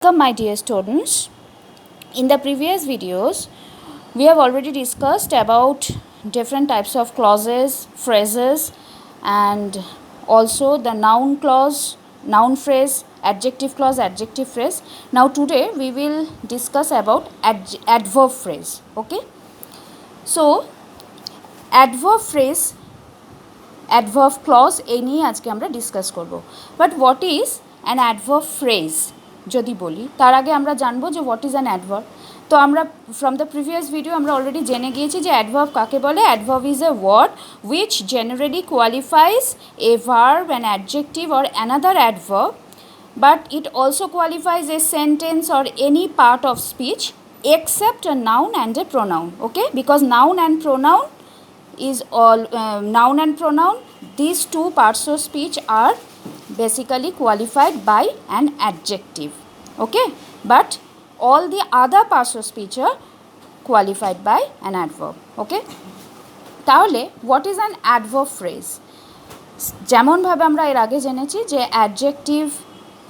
Welcome, my dear students. In the previous videos, we have already discussed about different types of clauses, phrases, and also the noun clause, noun phrase, adjective clause, adjective phrase. Now today we will discuss about adverb phrase. Okay. So adverb phrase, adverb clause এই নিয়ে আজকে আমরা discuss করব। But what is an adverb phrase যদি বলি, তার আগে আমরা জানবো যে হোয়াট ইজ অ্যান অ্যাডভার্ব। তো আমরা ফ্রম দ্য প্রিভিয়াস ভিডিও আমরা অলরেডি জেনে গিয়েছি যে অ্যাডভার্ব কাকে বলে। Adverb is a word which generally qualifies a verb, an adjective or another adverb, but it also qualifies a sentence or any part of speech except a noun and a pronoun. Okay, because noun and pronoun is all noun and pronoun, these two parts of speech are basically qualified by an adjective. Okay, but all the other parts of speech are qualified by an adverb. Okay, তাহলে what is an adverb phrase? যেমনভাবে আমরা এর আগে জেনেছি যে adjective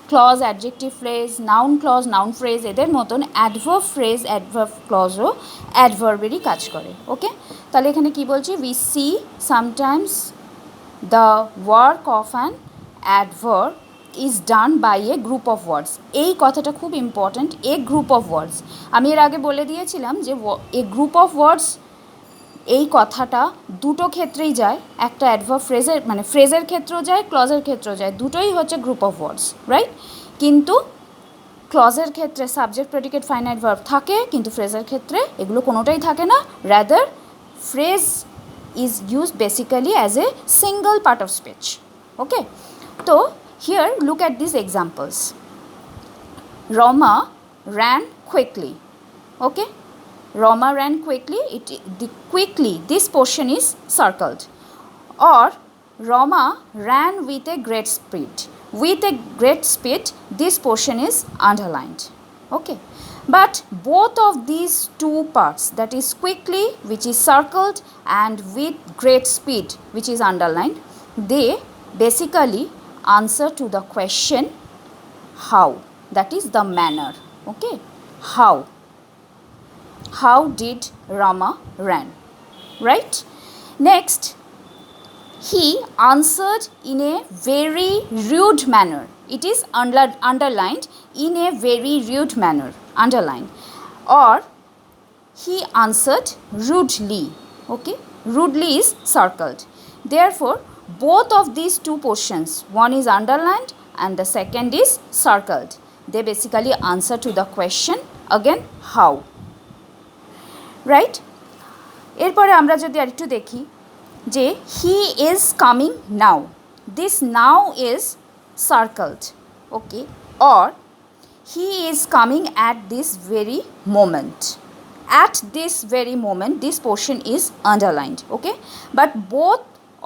clause, adjective phrase, noun clause, noun phrase, এদের মতন adverb phrase, adverb ক্লজও অ্যাডভার্বেরই কাজ করে। ওকে, তাহলে এখানে কি বলছি, we see sometimes the work of an adverb is done by a group of words. এই কথাটা খুব important, a group of words. আমি এর আগে বলে দিয়েছিলাম যে এ গ্রুপ অফ ওয়ার্ডস এই কথাটা দুটো ক্ষেত্রেই যায়, একটা অ্যাডভার্ব ফ্রেজের মানে ফ্রেজের ক্ষেত্রেও যায়, ক্লজের ক্ষেত্রেও যায়, দুটোই হচ্ছে গ্রুপ অফ ওয়ার্ডস, রাইট? কিন্তু ক্লজের ক্ষেত্রে সাবজেক্ট, প্রেডিকেট, ফাইনাইট ভার্ব থাকে, কিন্তু ফ্রেজের ক্ষেত্রে এগুলো কোনোটাই থাকে না। Rather phrase is used basically as a single part of speech. Okay, তো here look at this examples. Rama ran quickly. Okay, Rama ran quickly. Quickly, this portion is circled. Or Rama ran with a great speed. With a great speed, this portion is underlined. Okay, but both of these two parts, that is quickly, which is circled, and with great speed, which is underlined, they basically answer to the question how, that is the manner. Okay, how did Rama ran, right? Next, he answered in a very rude manner. It is underlined, in a very rude manner, underlined. Or he answered rudely. Okay, rudely is circled. Therefore both of these two portions, one is underlined and the second is circled, they basically answer to the question again how, right? এরপরে আমরা যদি আরেকটু দেখি যে he is coming now, this now is circled. Okay, or he is coming at this very moment. At this very moment, this portion is underlined. Okay, but both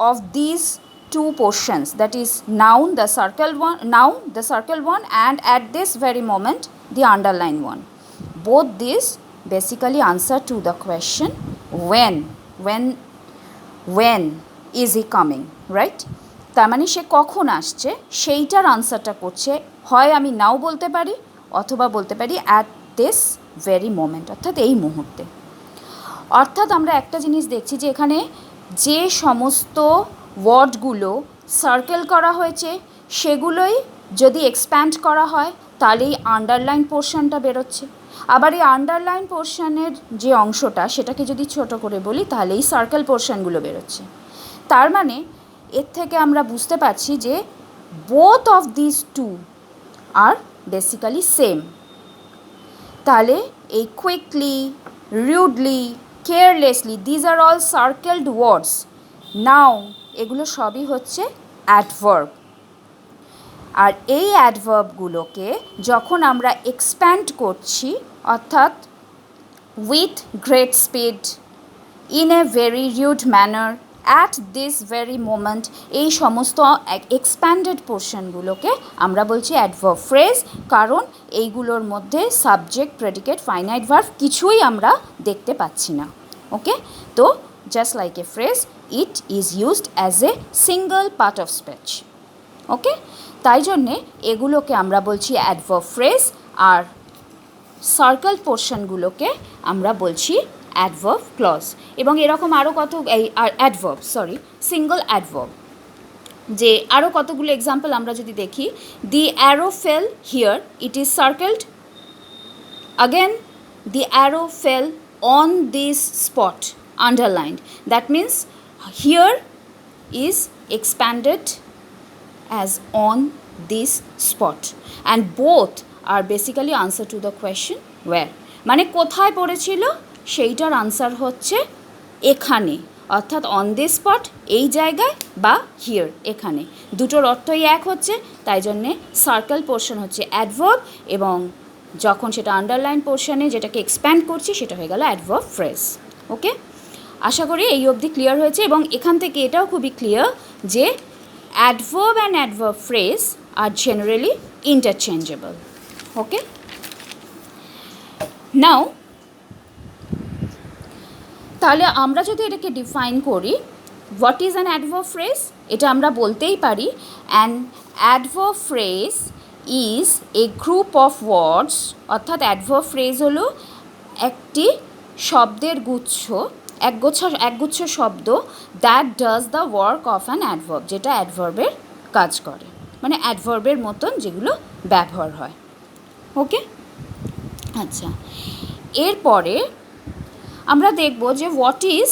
of these two portions, that is noun, the circled one, noun, the circled one, and at this very moment, the underlined one, both these basically answer to the question when is he coming, right? তার মানে সে কখন আসছে সেইটার আনসারটা করছে। হয় আমি নাও বলতে পারি অথবা বলতে পারি অ্যাট দিস ভেরি মোমেন্ট, অর্থাৎ এই মুহূর্তে। অর্থাৎ আমরা একটা জিনিস দেখছি যে এখানে যে সমস্ত ওয়ার্ডগুলো সার্কেল করা হয়েছে সেগুলোই যদি এক্সপ্যান্ড করা হয় তাহলে এই আন্ডারলাইন পোর্শনটা বেরোচ্ছে। আবার এই আন্ডারলাইন পোর্শনের যে অংশটা সেটাকে যদি ছোট করে বলি তাহলে এই সার্কেল পোর্শনগুলো বেরোচ্ছে। তার মানে এর থেকে আমরা বুঝতে পারছি যে both of this two are basically same. তাহলে এই quickly, rudely, carelessly, these are all circled words, now, এগুলো সবই হচ্ছে অ্যাডভার্ব। আর এই অ্যাডভার্বগুলোকে যখন আমরা এক্সপ্যান্ড করছি, অর্থাৎ with great speed, in a very rude manner, at this very moment, এই সমস্ত এক্সপ্যান্ডেড পোর্শনগুলোকে আমরা বলছি অ্যাডভার্ব ফ্রেজ, কারণ এইগুলোর মধ্যে সাবজেক্ট, প্রেডিকেট, ফাইনাইট ভার্ব কিছুই আমরা দেখতে পাচ্ছি না। ওকে, তো just like a phrase, it is used as a single part of speech. Okay, তাই জন্যে এগুলোকে আমরা বলছি অ্যাডভার্ব ফ্রেজ, আর সার্কেল পোর্শনগুলোকে আমরা বলছি অ্যাডভার্ব ক্লজ। এবং এরকম আরও কত অ্যাডভার্ব সিঙ্গল অ্যাডভার্ব, যে আরও কতগুলো এক্সাম্পল আমরা যদি দেখি, the arrow fell here, it is circled. again the arrow fell on this spot, underlined. That means here is expanded as on this spot, and both are basically answer to the question where, মানে কোথায় পড়েছিল সেইটার answer হচ্ছে এখানে, অর্থাৎ on this spot এই জায়গায়, বা হিয়ার এখানে, দুটোর অর্থই এক হচ্ছে। তাই জন্যে সার্কেল পোর্শন হচ্ছে অ্যাডভার্ব, এবং যখন সেটা আন্ডারলাইন পোর্শনে যেটাকে এক্সপ্যান্ড করছি সেটা হয়ে গেল অ্যাডভার্ব ফ্রেজ। ওকে, আশা করি এই অবধি ক্লিয়ার হয়েছে। এবং এখান থেকে এটাও খুবই ক্লিয়ার যে adverb and adverb phrase are generally interchangeable. Okay, now তাহলে আমরা যদি এটাকে ডিফাইন করি, what is an adverb phrase, এটা আমরা বলতেই পারি an adverb phrase is a group of words, অর্থাৎ অ্যাডভার্ব ফ্রেজ হলো একটি শব্দের গুচ্ছ, একগুচ্ছ শব্দ, that does the work of an adverb, যেটা অ্যাডভার্বের কাজ করে, মানে অ্যাডভার্বের মতন যেগুলো ব্যবহার হয়। ওকে, আচ্ছা, এরপরে আমরা দেখব যে what is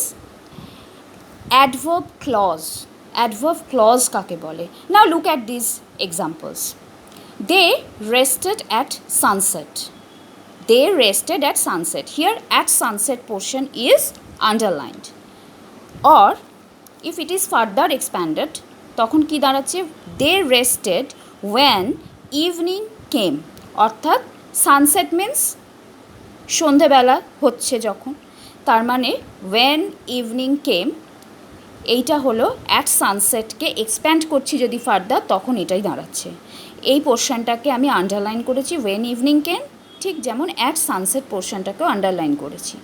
adverb clause. Adverb clause কাকে বলে? Now look at this examples. They rested at sunset. They rested at sunset. Here at sunset portion is underlined. Or if it is further expanded, তখন কি দাঁড়াচ্ছে? They rested when evening came. অর্থাৎ sunset means সন্ধেবেলা হচ্ছে যখন, তার মানে when evening came, এইটা হলো অ্যাট সানসেটকে এক্সপ্যান্ড করছি যদি ফার্দার, তখন এটাই দাঁড়াচ্ছে। এই পোর্শনটাকে আমি আন্ডারলাইন করেছি ওয়েন ইভিনিং কেম, ঠিক যেমন অ্যাট সানসেট পোর্শনটাকেও আন্ডারলাইন করেছি।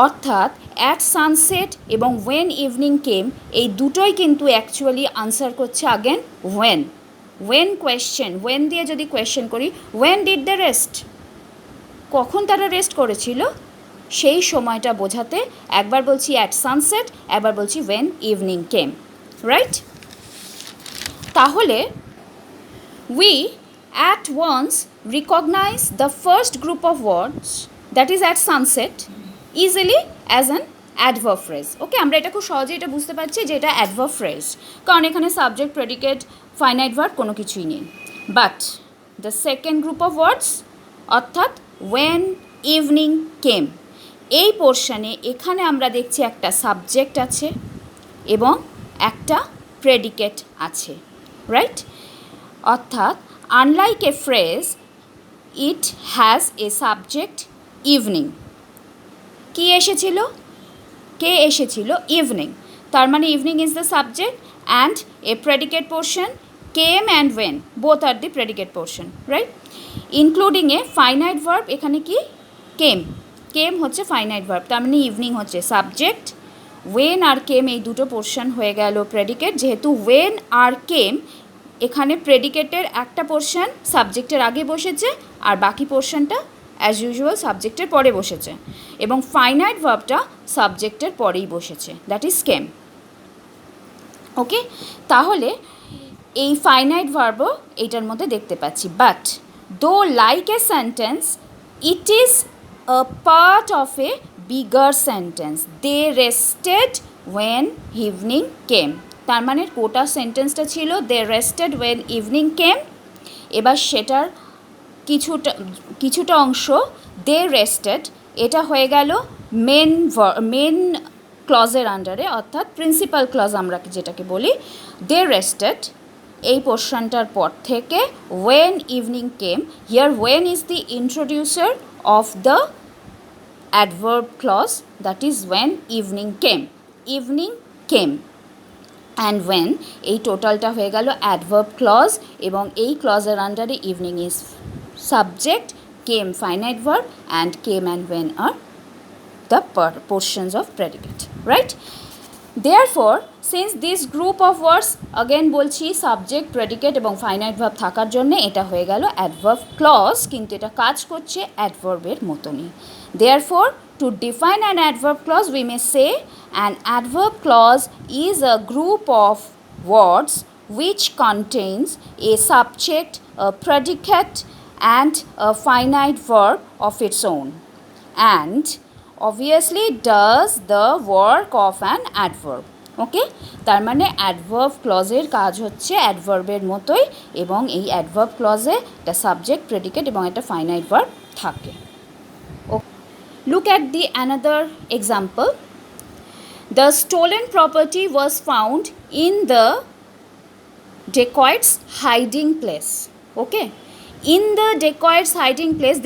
অর্থাৎ অ্যাট সানসেট এবং ওয়েন ইভিনিং কেম এই দুটোই কিন্তু অ্যাকচুয়ালি আনসার করছে again when. When question, when দিয়ে যদি কোয়েশ্চেন করি, ওয়েন ডিড দ্য রেস্ট, কখন তারা রেস্ট করেছিল সেই সময়টা বোঝাতে একবার বলছি অ্যাট সানসেট, একবার বলছি ওয়েন ইভিনিং কেম, রাইট? তাহলে we at once recognize the first group of words, that is at sunset, easily as an adverb phrase. ওকে, আমরা এটা খুব সহজে এটা বুঝতে পারছি যে এটা অ্যাডভার্ব ফ্রেজ, কারণ এখানে সাবজেক্ট, প্রেডিকেট, ফাইনাইট ভার্ব কোনো কিছুই নেই। But the second group of words, অর্থাৎ ওয়েন ইভিনিং কেম, এই পোর্শনে এখানে আমরা দেখছি একটা সাবজেক্ট আছে এবং একটা প্রেডিকেট আছে, রাইট? অর্থাৎ unlike a phrase, it has a subject evening. কি এসেছিল? কে এসেছিল? ইভিনিং। তার মানে evening is the subject and a predicate portion, came and when, both are the predicate portion, right? Including a finite verb, এখানে কি কেম, কেম হচ্ছে ফাইনাইট ভার্ব, তার মানে ইভিনিং হচ্ছে সাবজেক্ট, ওয়েন আর কেম এই দুটো পোর্শন হয়ে গেল প্রেডিকেট। যেহেতু ওয়েন আর কেম, এখানে প্রেডিকেটের একটা পোর্শন সাবজেক্টের আগে বসেছে আর বাকি পোর্শনটা অ্যাজ ইউজুয়াল সাবজেক্টের পরে বসেছে, এবং ফাইনাইট ভার্বটা সাবজেক্টের পরেই বসেছে, দ্যাট ইজ কেম। ওকে, তাহলে এই ফাইনাইট ভার্বও এইটার মধ্যে দেখতে পাচ্ছি। But though like a sentence, it is a part of a bigger sentence, they rested when evening came. তার মানে কোটা সেন্টেন্সটা ছিল they rested when evening came, এবার সেটার কিছুটা অংশ দে রেস্টেড, এটা হয়ে গেল মেন ক্লজের আন্ডারে, অর্থাৎ প্রিন্সিপাল ক্লজ আমরা যেটাকে বলি। দে রেস্টেড এই পোর্শনটার পর থেকে when evening came, here when is the introducer of the adverb clause, that is when evening came, evening came and when, এই টোটালটা হয়ে গেল অ্যাডভার্ব ক্লজ, এবং এই ক্লজের আন্ডারে evening is subject, came finite verb, and came and when are the portions of predicate, right? Therefore, since this group of words, again বলছি subject predicate এবং ফাইনাইট ভার্ব থাকার জন্য এটা হয়ে গেল অ্যাডভার্ব ক্লজ, কিন্তু এটা কাজ করছে অ্যাডভার্বের মতনই। Therefore, to define an adverb clause, we may say an adverb clause is a group of words which contains a subject, a predicate, and a finite verb of its own, and obviously does the work of an adverb. ওকে, তার মানে adverb ক্লজের কাজ হচ্ছে অ্যাডভার্বের মতোই, এবং এই adverb ক্লজে একটা subject predicate এবং একটা ফাইনাইট ভার্ব থাকে। Look at the another example. The stolen property was found in the dacoit's hiding place. Okay, in the dacoit's hiding place,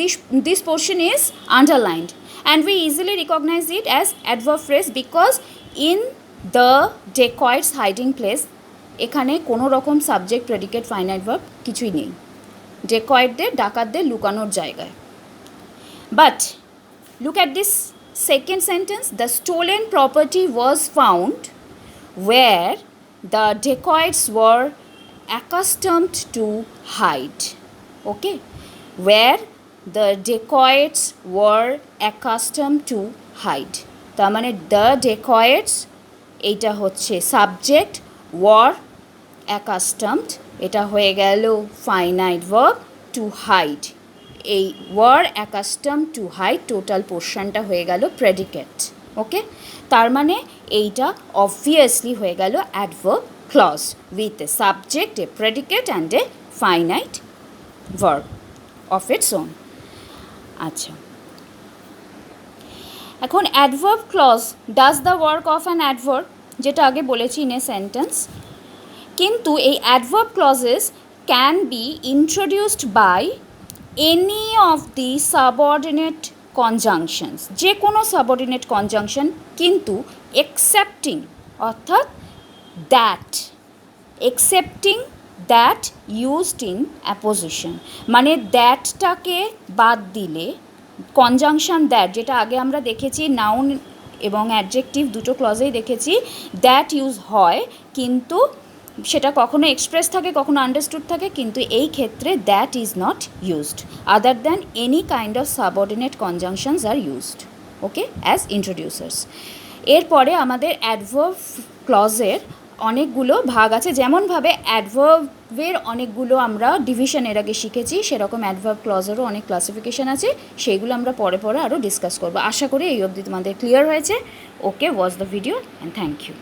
this portion is underlined, and we easily recognize it as adverb phrase because in the dacoit's hiding place এখানে কোনো রকম subject predicate finite verb কিছুই নেই, ডেকয়েটদের ডাকাতদের লুকানোর জায়গায়। But look at this second sentence. The stolen property was found where the dacoits were accustomed to hide. Okay, where the dacoits were accustomed to hide. তার মানে the dacoits এটা হচ্ছে subject, war accustomed এটা হয়ে গেল finite verb, to hide এই were accustom to hide total পোর্শনটা হয়ে গেল প্রেডিকেট। ওকে, তার মানে এইটা অবভিয়াসলি হয়ে গেল adverb clause with a subject, a predicate and a finite verb of its own. আচ্ছা, এখন adverb clause does the work of an adverb, যেটা আগে বলেছি ইন এ সেন্টেন্স, কিন্তু এই adverb clauses can be introduced by any of the subordinate conjunctions, যে কোনো subordinate conjunction, কিন্তু এক্সেপ্টিং অর্থাৎ that, excepting that used in apposition, মানে দ্যাটটাকে বাদ দিলে কনজাংশন দ্যাট, যেটা আগে আমরা দেখেছি নাউন এবং অ্যাডজেক্টিভ দুটো ক্লজেই দেখেছি দ্যাট ইউজ হয়, কিন্তু সেটা কখনো এক্সপ্রেস থাকে কখনো আন্ডারস্টুড থাকে, কিন্তু এই ক্ষেত্রে that is not used, other than any kind of subordinate conjunctions are used, okay, as introducers. এরপরে আমাদের অ্যাডভার্ব ক্লজের অনেকগুলো ভাগ আছে, যেমনভাবে অ্যাডভার্বের অনেকগুলো আমরা ডিভিশন এর আগে শিখেছি, সেরকম অ্যাডভার্ব ক্লজেরও অনেক ক্লাসিফিকেশান আছে, সেইগুলো আমরা পরে পরে আরও ডিসকাস করবো। আশা করি এই অবধি তোমাদের ক্লিয়ার হয়েছে। Okay, watch the video and thank you.